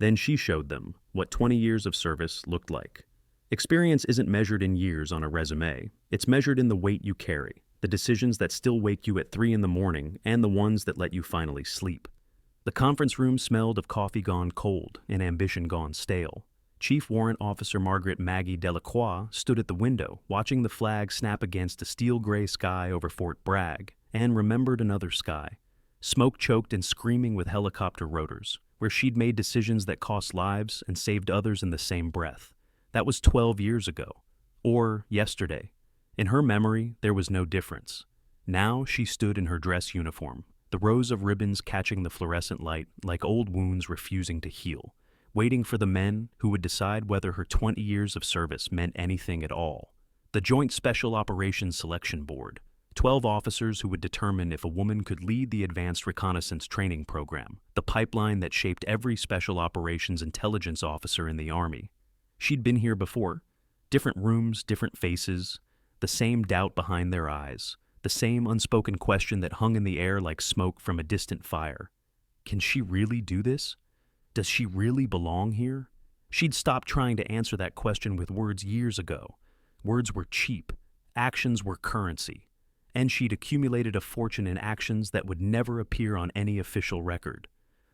Then she showed them what 20 years of service looked like. Experience isn't measured in years on a resume. It's measured in the weight you carry, the decisions that still wake you at 3 in the morning, and the ones that let you finally sleep. The conference room smelled of coffee gone cold and ambition gone stale. Chief Warrant Officer Margaret Maggie Delacroix stood at the window, watching the flag snap against a steel-gray sky over Fort Bragg, and remembered another sky, smoke-choked and screaming with helicopter rotors, where she'd made decisions that cost lives and saved others in the same breath. That was 12 years ago, or yesterday. In her memory, there was no difference. Now she stood in her dress uniform, the rows of ribbons catching the fluorescent light like old wounds refusing to heal, waiting for the men who would decide whether her 20 years of service meant anything at all. The Joint Special Operations Selection Board, 12 officers who would determine if a woman could lead the Advanced Reconnaissance Training Program, the pipeline that shaped every Special Operations Intelligence officer in the Army. She'd been here before. Different rooms, different faces, the same doubt behind their eyes, the same unspoken question that hung in the air like smoke from a distant fire. Can she really do this? Does she really belong here? She'd stopped trying to answer that question with words years ago. Words were cheap. Actions were currency. And she'd accumulated a fortune in actions that would never appear on any official record.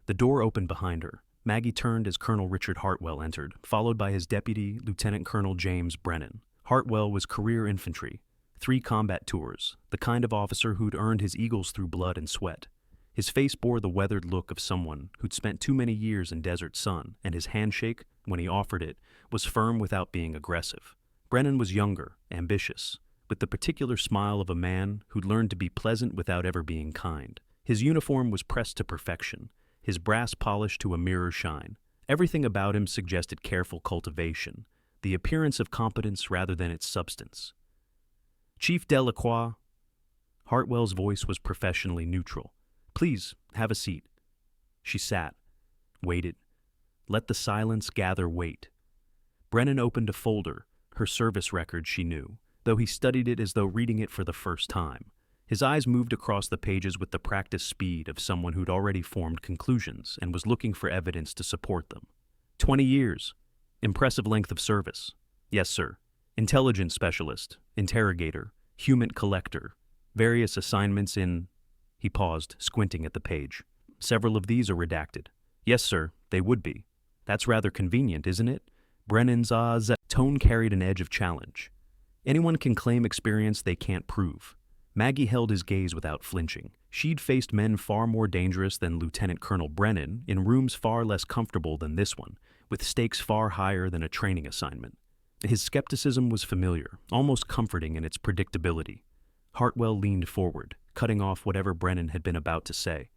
The door opened behind her. Maggie turned as Colonel Richard Hartwell entered, followed by his deputy, Lieutenant Colonel James Brennan. Hartwell was career infantry, 3 combat tours, the kind of officer who'd earned his eagles through blood and sweat. His face bore the weathered look of someone who'd spent too many years in desert sun, and his handshake, when he offered it, was firm without being aggressive. Brennan was younger, ambitious, with the particular smile of a man who'd learned to be pleasant without ever being kind. His uniform was pressed to perfection, his brass polished to a mirror shine. Everything about him suggested careful cultivation, the appearance of competence rather than its substance. Chief Delacroix. Hartwell's voice was professionally neutral. Please, have a seat. She sat, waited, let the silence gather weight. Brennan opened a folder, her service record she knew, though he studied it as though reading it for the first time. His eyes moved across the pages with the practiced speed of someone who'd already formed conclusions and was looking for evidence to support them. 20 years. Impressive length of service. Yes, sir. Intelligence specialist, interrogator, human collector, various assignments in... He paused, squinting at the page. Several of these are redacted. Yes, sir, they would be. That's rather convenient, isn't it? Brennan's tone carried an edge of challenge. Anyone can claim experience they can't prove. Maggie held his gaze without flinching. She'd faced men far more dangerous than Lieutenant Colonel Brennan in rooms far less comfortable than this one, with stakes far higher than a training assignment. His skepticism was familiar, almost comforting in its predictability. Hartwell leaned forward, cutting off whatever Brennan had been about to say.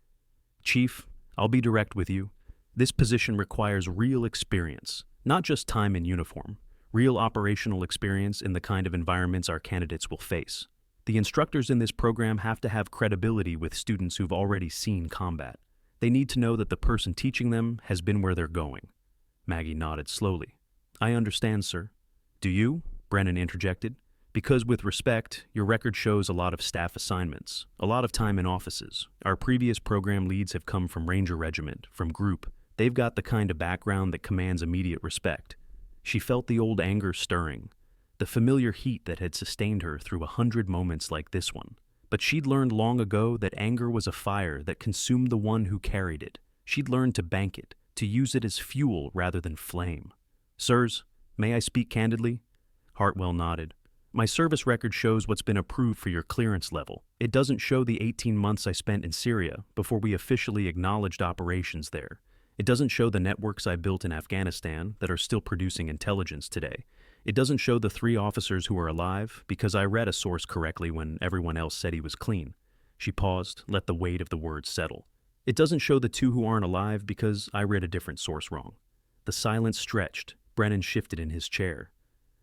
Chief, I'll be direct with you. This position requires real experience, not just time in uniform, real operational experience in the kind of environments our candidates will face. The instructors in this program have to have credibility with students who've already seen combat. They need to know that the person teaching them has been where they're going. Maggie nodded slowly. I understand, sir. Do you? Brennan interjected. Because with respect, your record shows a lot of staff assignments, a lot of time in offices. Our previous program leads have come from Ranger Regiment, from Group. They've got the kind of background that commands immediate respect. She felt the old anger stirring, the familiar heat that had sustained her through 100 moments like this one. But she'd learned long ago that anger was a fire that consumed the one who carried it. She'd learned to bank it, to use it as fuel rather than flame. Sirs, may I speak candidly? Hartwell nodded. My service record shows what's been approved for your clearance level. It doesn't show the 18 months I spent in Syria before we officially acknowledged operations there. It doesn't show the networks I built in Afghanistan that are still producing intelligence today. It doesn't show the 3 officers who are alive because I read a source correctly when everyone else said he was clean. She paused, let the weight of the words settle. It doesn't show the 2 who aren't alive because I read a different source wrong. The silence stretched. Brennan shifted in his chair.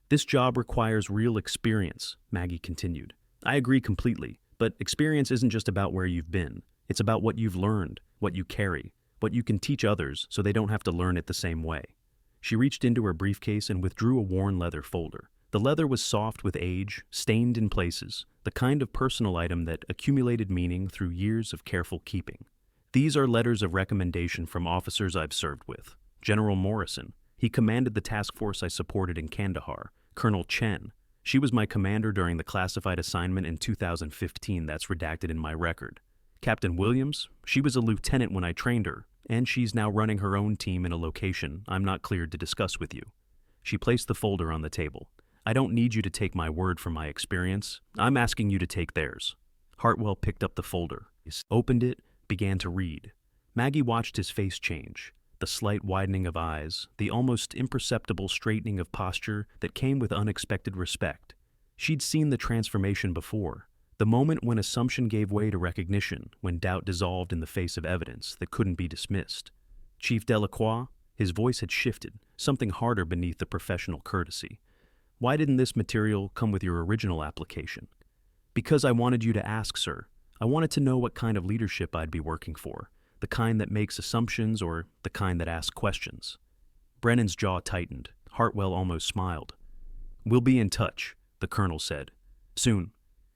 This job requires real experience, Maggie continued. I agree completely, but experience isn't just about where you've been. It's about what you've learned, what you carry, what you can teach others so they don't have to learn it the same way. She reached into her briefcase and withdrew a worn leather folder. The leather was soft with age, stained in places, the kind of personal item that accumulated meaning through years of careful keeping. These are letters of recommendation from officers I've served with. General Morrison. He commanded the task force I supported in Kandahar. Colonel Chen. She was my commander during the classified assignment in 2015 that's redacted in my record. Captain Williams. She was a lieutenant when I trained her, and she's now running her own team in a location I'm not cleared to discuss with you. She placed the folder on the table. I don't need you to take my word for my experience. I'm asking you to take theirs. Hartwell picked up the folder, opened it, began to read. Maggie watched his face change, the slight widening of eyes, the almost imperceptible straightening of posture that came with unexpected respect. She'd seen the transformation before, the moment when assumption gave way to recognition, when doubt dissolved in the face of evidence that couldn't be dismissed. Chief Delacroix, his voice had shifted, something harder beneath the professional courtesy. Why didn't this material come with your original application? Because I wanted you to ask, sir. I wanted to know what kind of leadership I'd be working for, the kind that makes assumptions or the kind that asks questions. Brennan's jaw tightened. Hartwell almost smiled. We'll be in touch, the colonel said. Soon.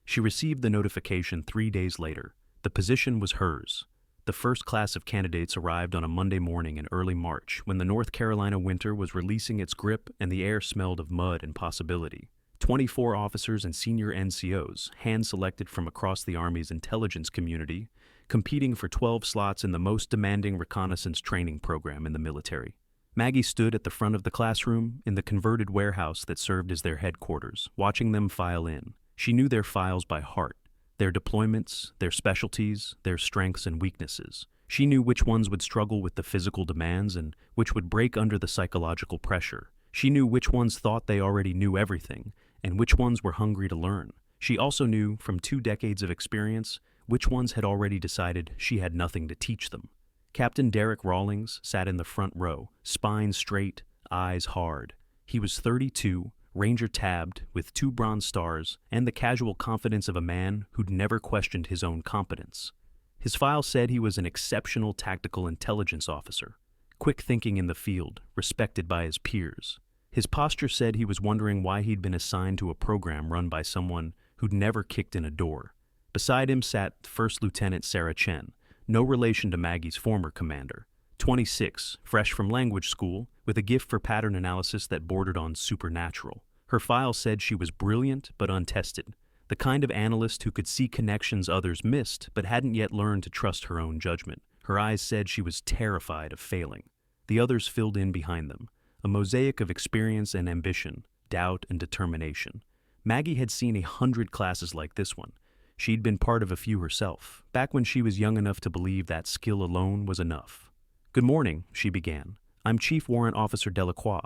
She received the notification 3 days later. The position was hers. The first class of candidates arrived on a Monday morning in early March when the North Carolina winter was releasing its grip and the air smelled of mud and possibility. 24 officers and senior NCOs, hand-selected from across the Army's intelligence community, competing for 12 slots in the most demanding reconnaissance training program in the military. Maggie stood at the front of the classroom in the converted warehouse that served as their headquarters, watching them file in. She knew their files by heart, their deployments, their specialties, their strengths and weaknesses. She knew which ones would struggle with the physical demands and which would break under the psychological pressure. She knew which ones thought they already knew everything and which ones were hungry to learn. She also knew, from 2 decades of experience, which ones had already decided she had nothing to teach them. Captain Derek Rawlings sat in the front row, spine straight, eyes hard. He was 32, Ranger tabbed, with 2 bronze stars, and the casual confidence of a man who'd never questioned his own competence. His file said he was an exceptional tactical intelligence officer, quick thinking in the field, respected by his peers. His posture said he was wondering why he'd been assigned to a program run by someone who'd never kicked in a door. Beside him sat First Lieutenant Sarah Chen, no relation to Maggie's former commander, 26, fresh from language school, with a gift for pattern analysis that bordered on supernatural. Her file said she was brilliant but untested, the kind of analyst who could see connections others missed but hadn't yet learned to trust her own judgment. Her eyes said she was terrified of failing. The others filled in behind them, a mosaic of experience and ambition, doubt and determination. Maggie had seen 100 classes like this one. She'd been part of a few herself, back when she was young enough to believe that skill alone was enough. Good morning, she began. I'm Chief Warrant Officer Delacroix.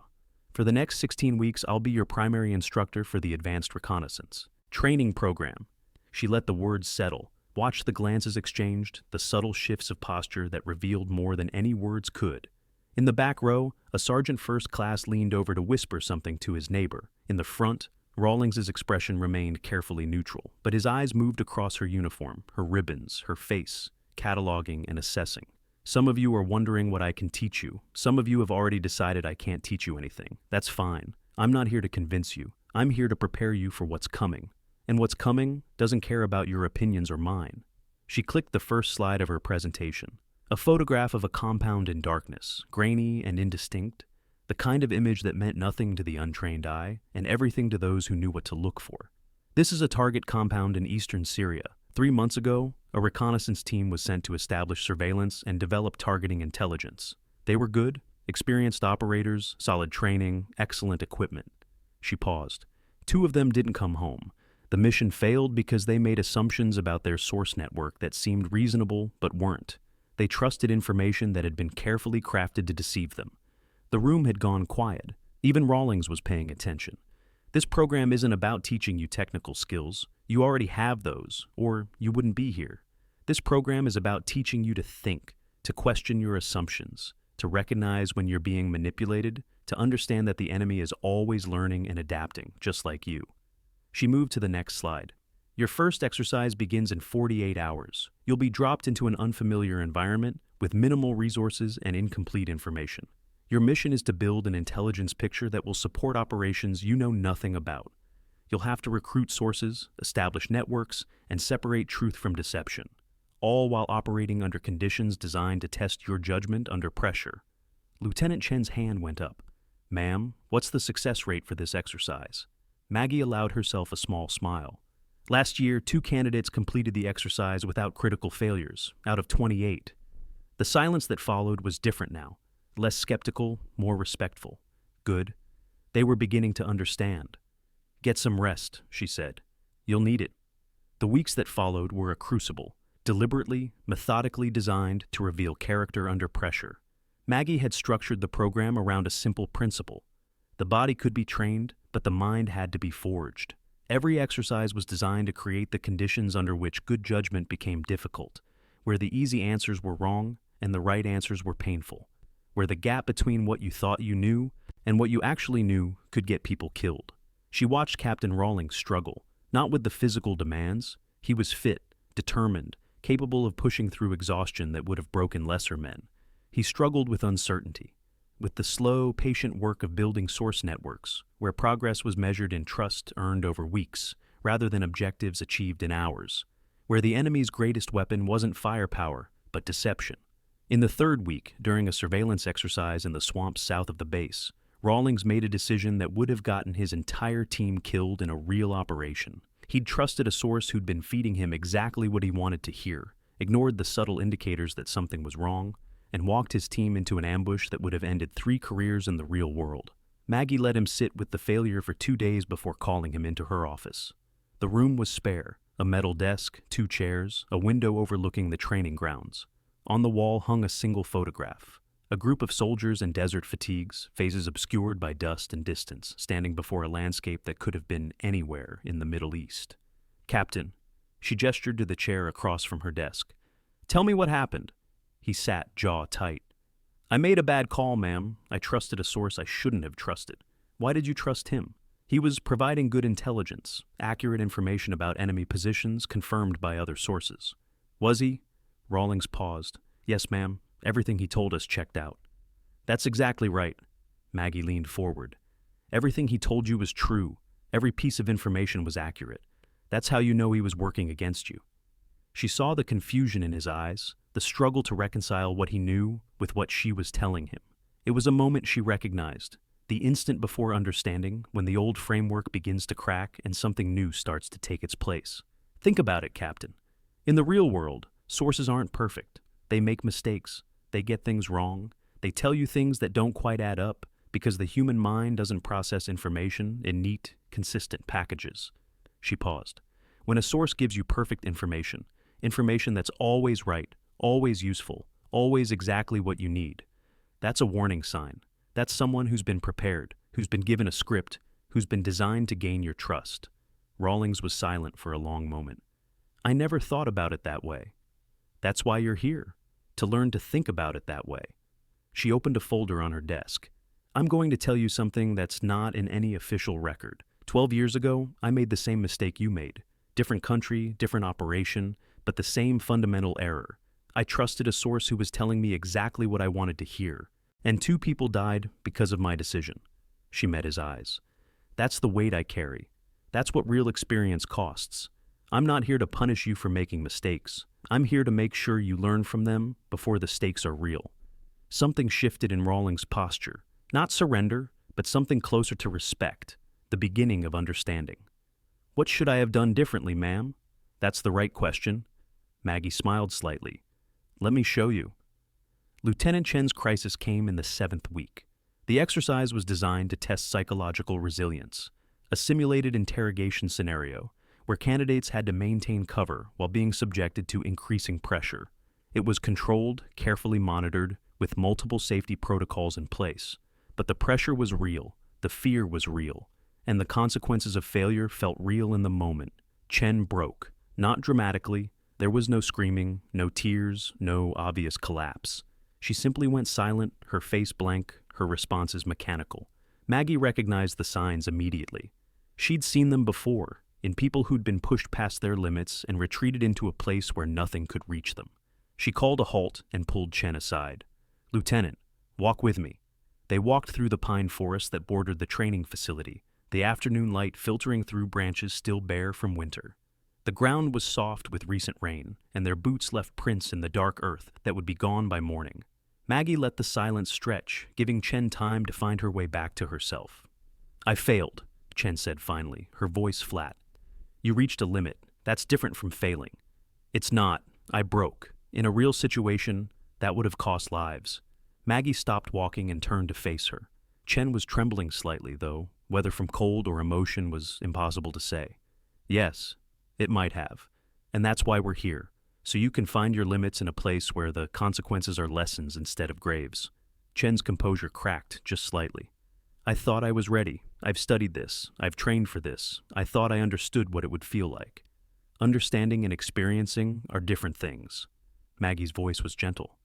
For the next 16 weeks, I'll be your primary instructor for the Advanced Reconnaissance Training Program. She let the words settle, watched the glances exchanged, the subtle shifts of posture that revealed more than any words could. In the back row, a sergeant first class leaned over to whisper something to his neighbor. In the front, Rawlings's expression remained carefully neutral, but his eyes moved across her uniform, her ribbons, her face, cataloging and assessing. Some of you are wondering what I can teach you. Some of you have already decided I can't teach you anything. That's fine. I'm not here to convince you. I'm here to prepare you for what's coming. And what's coming doesn't care about your opinions or mine. She clicked the first slide of her presentation. A photograph of a compound in darkness, grainy and indistinct, the kind of image that meant nothing to the untrained eye and everything to those who knew what to look for. This is a target compound in eastern Syria. 3 months ago, a reconnaissance team was sent to establish surveillance and develop targeting intelligence. They were good, experienced operators, solid training, excellent equipment. She paused. 2 of them didn't come home. The mission failed because they made assumptions about their source network that seemed reasonable but weren't. They trusted information that had been carefully crafted to deceive them. The room had gone quiet. Even Rawlings was paying attention. This program isn't about teaching you technical skills. You already have those, or you wouldn't be here. This program is about teaching you to think, to question your assumptions, to recognize when you're being manipulated, to understand that the enemy is always learning and adapting, just like you. She moved to the next slide. Your first exercise begins in 48 hours. You'll be dropped into an unfamiliar environment with minimal resources and incomplete information. Your mission is to build an intelligence picture that will support operations you know nothing about. You'll have to recruit sources, establish networks, and separate truth from deception, all while operating under conditions designed to test your judgment under pressure. Lieutenant Chen's hand went up. "Ma'am, what's the success rate for this exercise?" Maggie allowed herself a small smile. "Last year, 2 candidates completed the exercise without critical failures, out of 28. The silence that followed was different now, less skeptical, more respectful. Good. They were beginning to understand. "Get some rest," she said. "You'll need it." The weeks that followed were a crucible, deliberately, methodically designed to reveal character under pressure. Maggie had structured the program around a simple principle. The body could be trained, but the mind had to be forged. Every exercise was designed to create the conditions under which good judgment became difficult, where the easy answers were wrong and the right answers were painful, where the gap between what you thought you knew and what you actually knew could get people killed. She watched Captain Rawlings struggle, not with the physical demands. He was fit, determined, capable of pushing through exhaustion that would have broken lesser men. He struggled with uncertainty, with the slow, patient work of building source networks, where progress was measured in trust earned over weeks, rather than objectives achieved in hours, where the enemy's greatest weapon wasn't firepower, but deception. In the 3rd week, during a surveillance exercise in the swamps south of the base, Rawlings made a decision that would have gotten his entire team killed in a real operation. He'd trusted a source who'd been feeding him exactly what he wanted to hear, ignored the subtle indicators that something was wrong, and walked his team into an ambush that would have ended 3 careers in the real world. Maggie let him sit with the failure for 2 days before calling him into her office. The room was spare, a metal desk, 2 chairs, a window overlooking the training grounds. On the wall hung a single photograph. A group of soldiers in desert fatigues, faces obscured by dust and distance, standing before a landscape that could have been anywhere in the Middle East. "Captain," she gestured to the chair across from her desk. "Tell me what happened." He sat, jaw tight. "I made a bad call, ma'am. I trusted a source I shouldn't have trusted." "Why did you trust him?" "He was providing good intelligence, accurate information about enemy positions confirmed by other sources." "Was he?" Rawlings paused. "Yes, ma'am. Everything he told us checked out." "That's exactly right." Maggie leaned forward. "Everything he told you was true. Every piece of information was accurate. That's how you know he was working against you." She saw the confusion in his eyes, the struggle to reconcile what he knew with what she was telling him. It was a moment she recognized, the instant before understanding, when the old framework begins to crack and something new starts to take its place. "Think about it, Captain. In the real world, sources aren't perfect. They make mistakes. They get things wrong. They tell you things that don't quite add up because the human mind doesn't process information in neat, consistent packages." She paused. "When a source gives you perfect information that's always right, always useful, always exactly what you need, that's a warning sign. That's someone who's been prepared, who's been given a script, who's been designed to gain your trust." Rawlings was silent for a long moment. "I never thought about it that way." "That's why you're here, to learn to think about it that way." She opened a folder on her desk. "I'm going to tell you something that's not in any official record. 12 years ago, I made the same mistake you made. Different country, different operation, but the same fundamental error. I trusted a source who was telling me exactly what I wanted to hear, and 2 people died because of my decision." She met his eyes. "That's the weight I carry. That's what real experience costs. I'm not here to punish you for making mistakes. I'm here to make sure you learn from them before the stakes are real." Something shifted in Rawlings' posture. Not surrender, but something closer to respect, the beginning of understanding. "What should I have done differently, ma'am?" "That's the right question." Maggie smiled slightly. "Let me show you." Lieutenant Chen's crisis came in the 7th week. The exercise was designed to test psychological resilience, a simulated interrogation scenario where candidates had to maintain cover while being subjected to increasing pressure. It was controlled, carefully monitored, with multiple safety protocols in place. But the pressure was real, the fear was real, and the consequences of failure felt real in the moment. Chen broke, not dramatically. There was no screaming, no tears, no obvious collapse. She simply went silent, her face blank, her responses mechanical. Maggie recognized the signs immediately. She'd seen them before, in people who'd been pushed past their limits and retreated into a place where nothing could reach them. She called a halt and pulled Chen aside. "Lieutenant, walk with me." They walked through the pine forest that bordered the training facility, the afternoon light filtering through branches still bare from winter. The ground was soft with recent rain, and their boots left prints in the dark earth that would be gone by morning. Maggie let the silence stretch, giving Chen time to find her way back to herself. I failed, Chen said finally, her voice flat. You reached a limit. That's different from failing. It's not. I broke. In a real situation, that would have cost lives. Maggie stopped walking and turned to face her. Chen was trembling slightly, though, whether from cold or emotion was impossible to say. Yes, it might have. And that's why we're here, so you can find your limits in a place where the consequences are lessons instead of graves. Chen's composure cracked just slightly. I thought I was ready. I've studied this. I've trained for this. I thought I understood what it would feel like. Understanding and experiencing are different things. Maggie's voice was gentle.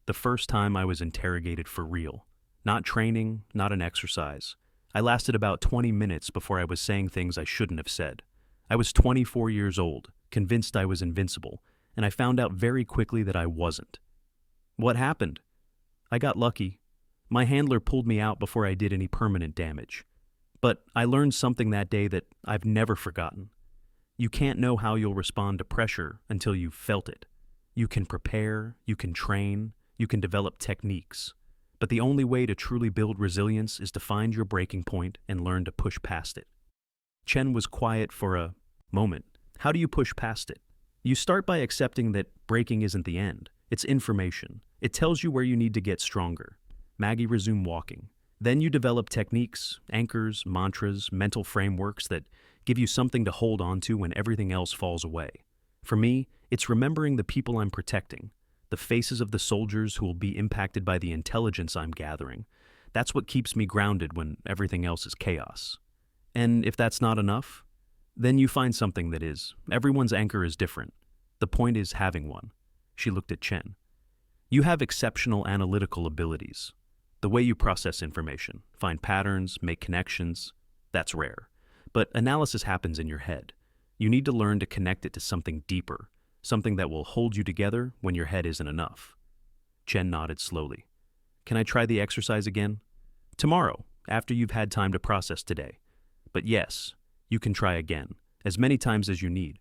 The first time I was interrogated for real. Not training, not an exercise. I lasted about 20 minutes before I was saying things I shouldn't have said. I was 24 years old, convinced I was invincible, and I found out very quickly that I wasn't. What happened? I got lucky. My handler pulled me out before I did any permanent damage. But I learned something that day that I've never forgotten. You can't know how you'll respond to pressure until you've felt it. You can prepare, you can train, you can develop techniques. But the only way to truly build resilience is to find your breaking point and learn to push past it. Chen was quiet for a moment. How do you push past it? You start by accepting that breaking isn't the end. It's information. It tells you where you need to get stronger. Maggie resumed walking. Then you develop techniques, anchors, mantras, mental frameworks that give you something to hold on to when everything else falls away. For me, it's remembering the people I'm protecting, the faces of the soldiers who will be impacted by the intelligence I'm gathering. That's what keeps me grounded when everything else is chaos. And if that's not enough, then you find something that is. Everyone's anchor is different. The point is having one. She looked at Chen. You have exceptional analytical abilities. The way you process information, find patterns, make connections, that's rare. But analysis happens in your head. You need to learn to connect it to something deeper, something that will hold you together when your head isn't enough. Chen nodded slowly. Can I try the exercise again? Tomorrow, after you've had time to process today. But yes, you can try again, as many times as you need.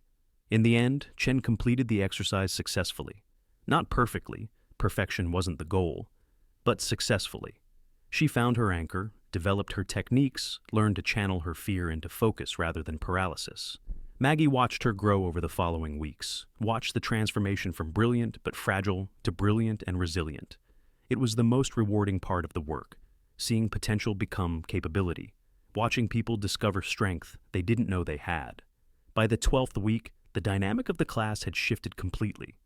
In the end, Chen completed the exercise successfully. Not perfectly, perfection wasn't the goal, but successfully. She found her anchor, developed her techniques, learned to channel her fear into focus rather than paralysis. Maggie watched her grow over the following weeks, watched the transformation from brilliant but fragile to brilliant and resilient. It was the most rewarding part of the work, seeing potential become capability, watching people discover strength they didn't know they had. By the 12th week, the dynamic of the class had shifted completely.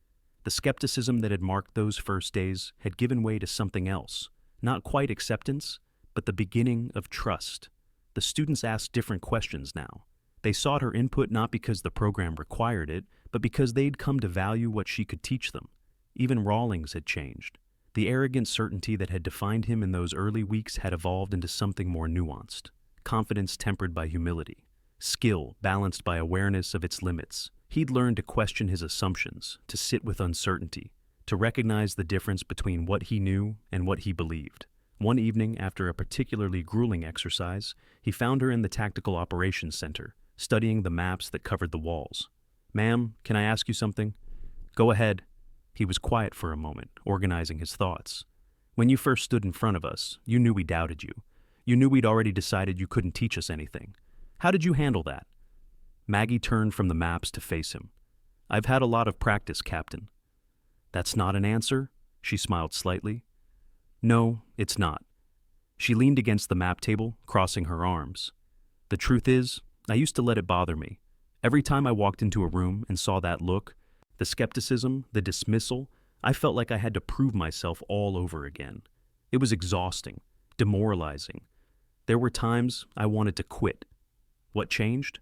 The skepticism that had marked those first days had given way to something else, not quite acceptance, but the beginning of trust. The students asked different questions now. They sought her input not because the program required it, but because they'd come to value what she could teach them. Even Rawlings had changed. The arrogant certainty that had defined him in those early weeks had evolved into something more nuanced. Confidence tempered by humility. Skill balanced by awareness of its limits. He'd learned to question his assumptions, to sit with uncertainty, to recognize the difference between what he knew and what he believed. One evening, after a particularly grueling exercise, he found her in the Tactical Operations Center, studying the maps that covered the walls. Ma'am, can I ask you something? Go ahead. He was quiet for a moment, organizing his thoughts. When you first stood in front of us, you knew we doubted you. You knew we'd already decided you couldn't teach us anything. How did you handle that? Maggie turned from the maps to face him. I've had a lot of practice, Captain. That's not an answer? She smiled slightly. No, it's not. She leaned against the map table, crossing her arms. The truth is, I used to let it bother me. Every time I walked into a room and saw that look, the skepticism, the dismissal, I felt like I had to prove myself all over again. It was exhausting, demoralizing. There were times I wanted to quit. What changed?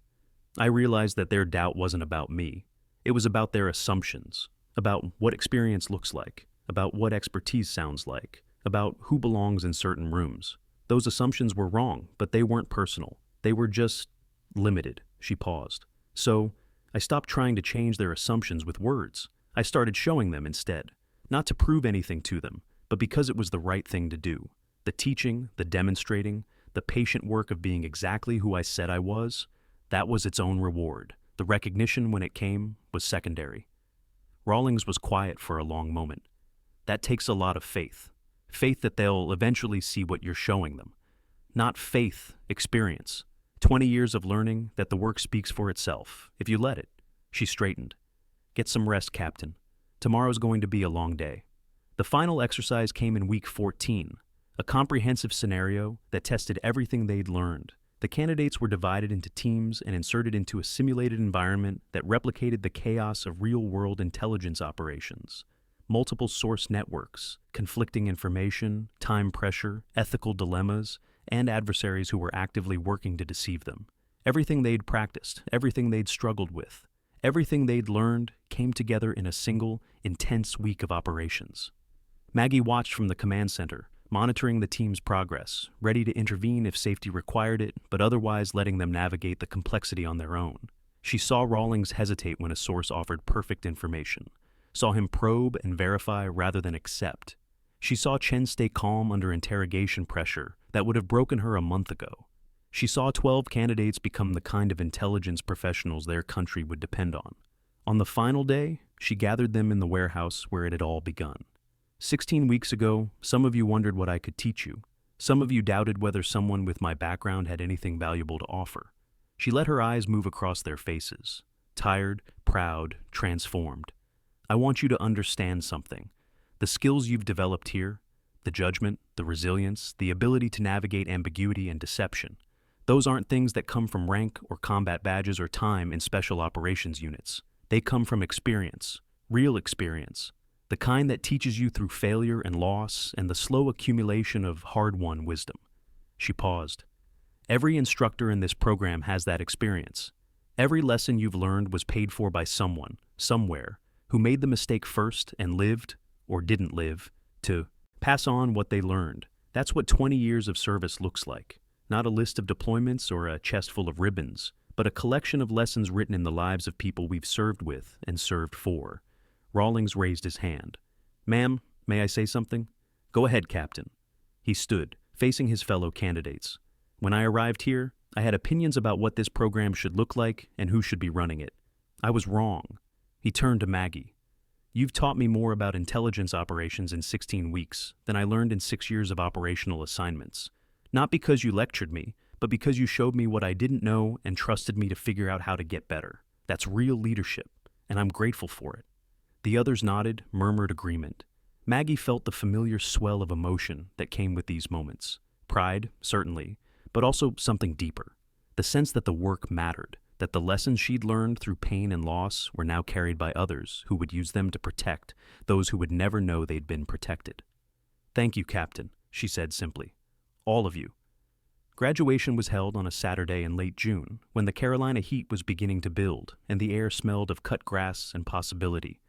I realized that their doubt wasn't about me. It was about their assumptions, about what experience looks like, about what expertise sounds like, about who belongs in certain rooms. Those assumptions were wrong, but they weren't personal. They were just limited. She paused. So, I stopped trying to change their assumptions with words. I started showing them instead, not to prove anything to them, but because it was the right thing to do. The teaching, the demonstrating, the patient work of being exactly who I said I was, that was its own reward. The recognition when it came was secondary. Rawlings was quiet for a long moment. That takes a lot of faith. Faith that they'll eventually see what you're showing them. Not faith, experience. 20 years of learning that the work speaks for itself, if you let it. She straightened. Get some rest, Captain. Tomorrow's going to be a long day. The final exercise came in week 14, a comprehensive scenario that tested everything they'd learned. The candidates were divided into teams and inserted into a simulated environment that replicated the chaos of real-world intelligence operations. Multiple source networks, conflicting information, time pressure, ethical dilemmas, and adversaries who were actively working to deceive them. Everything they'd practiced, everything they'd struggled with, everything they'd learned came together in a single, intense week of operations. Maggie watched from the command center, monitoring the team's progress, ready to intervene if safety required it, but otherwise letting them navigate the complexity on their own. She saw Rawlings hesitate when a source offered perfect information, saw him probe and verify rather than accept. She saw Chen stay calm under interrogation pressure that would have broken her a month ago. She saw 12 candidates become the kind of intelligence professionals their country would depend on. On the final day, she gathered them in the warehouse where it had all begun. 16 weeks ago, some of you wondered what I could teach you. Some of you doubted whether someone with my background had anything valuable to offer. She let her eyes move across their faces. Tired, proud, transformed. I want you to understand something. The skills you've developed here, the judgment, the resilience, the ability to navigate ambiguity and deception, those aren't things that come from rank or combat badges or time in special operations units. They come from experience, real experience. The kind that teaches you through failure and loss and the slow accumulation of hard-won wisdom. She paused. Every instructor in this program has that experience. Every lesson you've learned was paid for by someone, somewhere, who made the mistake first and lived, or didn't live, to pass on what they learned. That's what 20 years of service looks like. Not a list of deployments or a chest full of ribbons, but a collection of lessons written in the lives of people we've served with and served for. Rawlings raised his hand. Ma'am, may I say something? Go ahead, Captain. He stood, facing his fellow candidates. When I arrived here, I had opinions about what this program should look like and who should be running it. I was wrong. He turned to Maggie. You've taught me more about intelligence operations in 16 weeks than I learned in 6 years of operational assignments. Not because you lectured me, but because you showed me what I didn't know and trusted me to figure out how to get better. That's real leadership, and I'm grateful for it. The others nodded, murmured agreement. Maggie felt the familiar swell of emotion that came with these moments. Pride, certainly, but also something deeper. The sense that the work mattered, that the lessons she'd learned through pain and loss were now carried by others who would use them to protect those who would never know they'd been protected. Thank you, Captain, she said simply. All of you. Graduation was held on a Saturday in late June, when the Carolina heat was beginning to build and the air smelled of cut grass and possibility.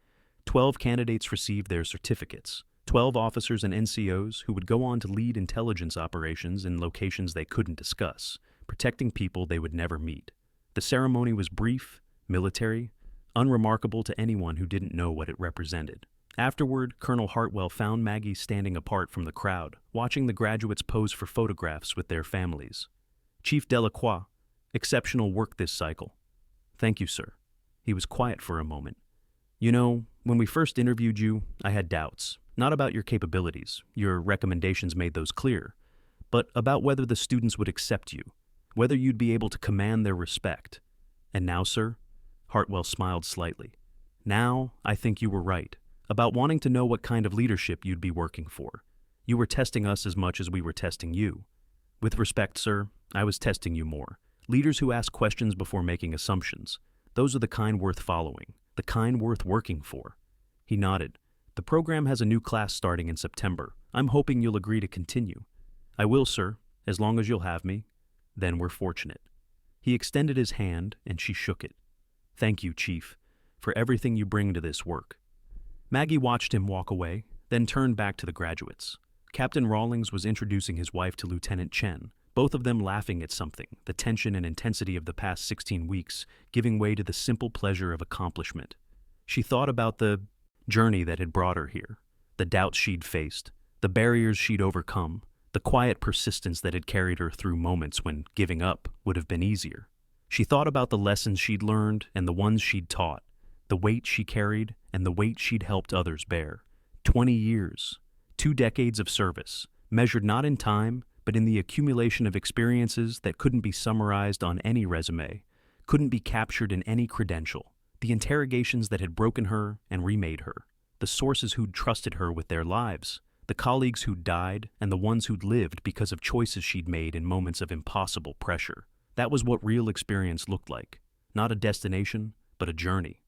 12 candidates received their certificates, 12 officers and NCOs who would go on to lead intelligence operations in locations they couldn't discuss, protecting people they would never meet. The ceremony was brief, military, unremarkable to anyone who didn't know what it represented. Afterward, Colonel Hartwell found Maggie standing apart from the crowd, watching the graduates pose for photographs with their families. Chief Delacroix, exceptional work this cycle. Thank you, sir. He was quiet for a moment. You know, when we first interviewed you, I had doubts. Not about your capabilities, your recommendations made those clear, but about whether the students would accept you, whether you'd be able to command their respect. And now, sir? Hartwell smiled slightly. Now, I think you were right, about wanting to know what kind of leadership you'd be working for. You were testing us as much as we were testing you. With respect, sir, I was testing you more. Leaders who ask questions before making assumptions. Those are the kind worth following, the kind worth working for. He nodded. The program has a new class starting in September. I'm hoping you'll agree to continue. I will, sir, as long as you'll have me. Then we're fortunate. He extended his hand, and she shook it. Thank you, Chief, for everything you bring to this work. Maggie watched him walk away, then turned back to the graduates. Captain Rawlings was introducing his wife to Lieutenant Chen, both of them laughing at something, the tension and intensity of the past 16 weeks giving way to the simple pleasure of accomplishment. She thought about the journey that had brought her here, the doubts she'd faced, the barriers she'd overcome, the quiet persistence that had carried her through moments when giving up would have been easier. She thought about the lessons she'd learned and the ones she'd taught, the weight she carried and the weight she'd helped others bear. 20 years, 2 decades of service, measured not in time, but in the accumulation of experiences that couldn't be summarized on any resume, couldn't be captured in any credential, the interrogations that had broken her and remade her, the sources who'd trusted her with their lives, the colleagues who'd died, and the ones who'd lived because of choices she'd made in moments of impossible pressure. That was what real experience looked like. Not a destination, but a journey.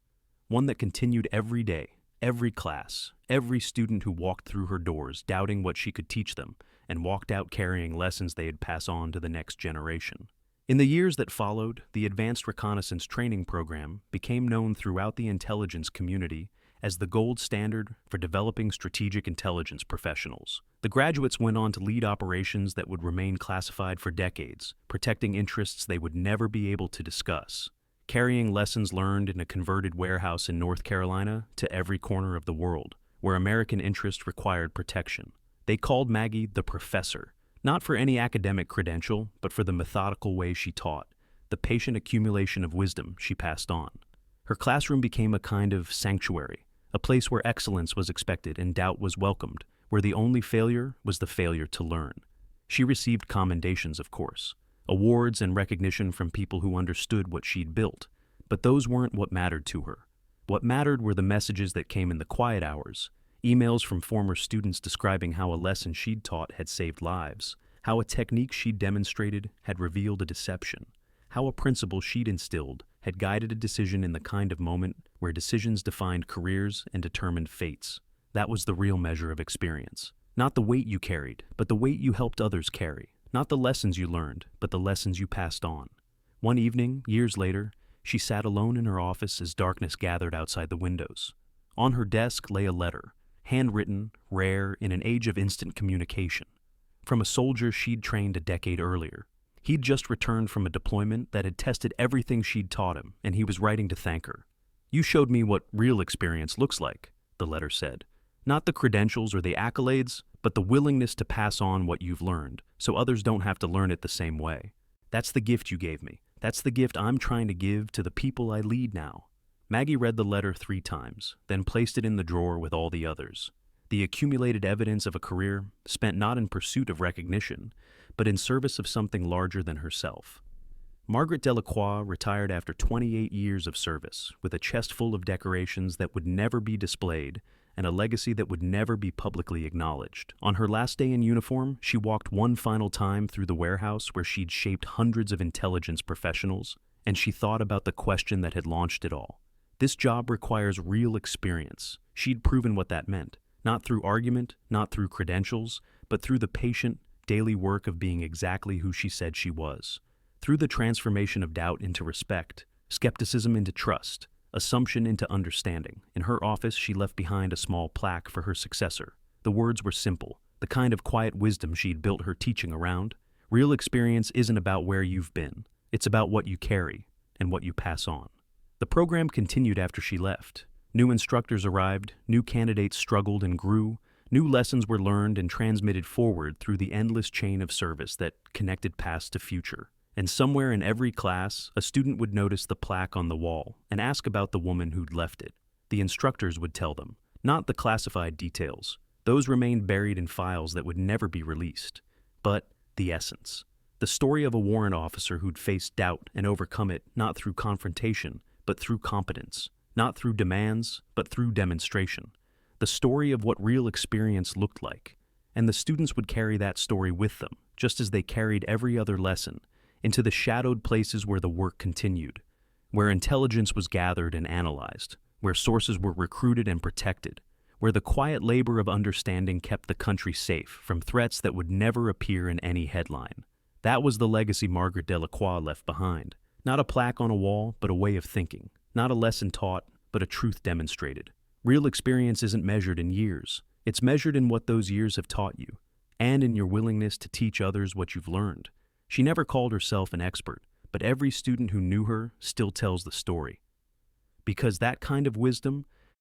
One that continued every day, every class, every student who walked through her doors doubting what she could teach them, and walked out carrying lessons they'd pass on to the next generation. In the years that followed, the Advanced Reconnaissance Training Program became known throughout the intelligence community as the gold standard for developing strategic intelligence professionals. The graduates went on to lead operations that would remain classified for decades, protecting interests they would never be able to discuss, carrying lessons learned in a converted warehouse in North Carolina to every corner of the world, where American interest required protection. They called Maggie the professor, not for any academic credential, but for the methodical way she taught, the patient accumulation of wisdom she passed on. Her classroom became a kind of sanctuary, a place where excellence was expected and doubt was welcomed, where the only failure was the failure to learn. She received commendations, of course, awards and recognition from people who understood what she'd built, but those weren't what mattered to her. What mattered were the messages that came in the quiet hours, emails from former students describing how a lesson she'd taught had saved lives, how a technique she'd demonstrated had revealed a deception, how a principle she'd instilled had guided a decision in the kind of moment where decisions defined careers and determined fates. That was the real measure of experience. Not the weight you carried, but the weight you helped others carry. Not the lessons you learned, but the lessons you passed on. One evening, years later, she sat alone in her office as darkness gathered outside the windows. On her desk lay a letter, handwritten, rare, in an age of instant communication, from a soldier she'd trained a decade earlier. He'd just returned from a deployment that had tested everything she'd taught him, and he was writing to thank her. "You showed me what real experience looks like," the letter said. "Not the credentials or the accolades, but the willingness to pass on what you've learned, so others don't have to learn it the same way. That's the gift you gave me. That's the gift I'm trying to give to the people I lead now." Maggie read the letter 3 times, then placed it in the drawer with all the others. The accumulated evidence of a career spent not in pursuit of recognition, but in service of something larger than herself. Margaret Delacroix retired after 28 years of service, with a chest full of decorations that would never be displayed and a legacy that would never be publicly acknowledged. On her last day in uniform, she walked one final time through the warehouse where she'd shaped hundreds of intelligence professionals, and she thought about the question that had launched it all. This job requires real experience. She'd proven what that meant, not through argument, not through credentials, but through the patient, daily work of being exactly who she said she was. Through the transformation of doubt into respect, skepticism into trust, assumption into understanding. In her office, she left behind a small plaque for her successor. The words were simple, the kind of quiet wisdom she'd built her teaching around. Real experience isn't about where you've been. It's about what you carry and what you pass on. The program continued after she left. New instructors arrived, new candidates struggled and grew, new lessons were learned and transmitted forward through the endless chain of service that connected past to future. And somewhere in every class, a student would notice the plaque on the wall and ask about the woman who'd left it. The instructors would tell them, not the classified details. Those remained buried in files that would never be released. But the essence. The story of a warrant officer who'd faced doubt and overcome it not through confrontation, but through competence. Not through demands, but through demonstration. The story of what real experience looked like. And the students would carry that story with them, just as they carried every other lesson, into the shadowed places where the work continued, where intelligence was gathered and analyzed, where sources were recruited and protected, where the quiet labor of understanding kept the country safe from threats that would never appear in any headline. That was the legacy Margaret Delacroix left behind. Not a plaque on a wall, but a way of thinking. Not a lesson taught, but a truth demonstrated. Real experience isn't measured in years. It's measured in what those years have taught you, and in your willingness to teach others what you've learned. She never called herself an expert, but every student who knew her still tells the story. Because that kind of wisdom,